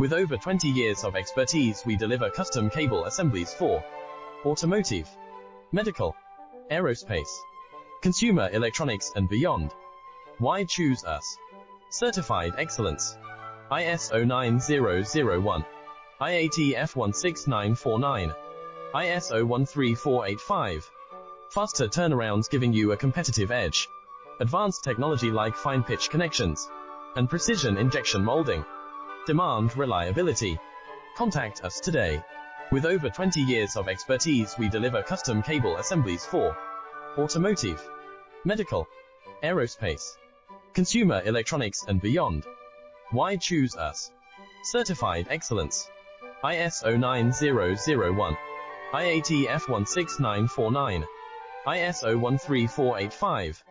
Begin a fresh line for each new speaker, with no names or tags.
With over 20 years of expertise, we deliver custom cable assemblies for automotive, medical, aerospace, consumer electronics and beyond. Why choose us? Certified excellence. ISO 9001, IATF 16949, ISO 13485. Faster turnarounds giving you a competitive edge. Advanced technology like fine pitch connections and precision injection molding. Demand reliability. Contact us today. With over 20 years of expertise, we deliver custom cable assemblies for automotive, medical, aerospace, consumer electronics and beyond. Why choose us? Certified excellence. ISO 9001, IATF 16949, ISO 13485.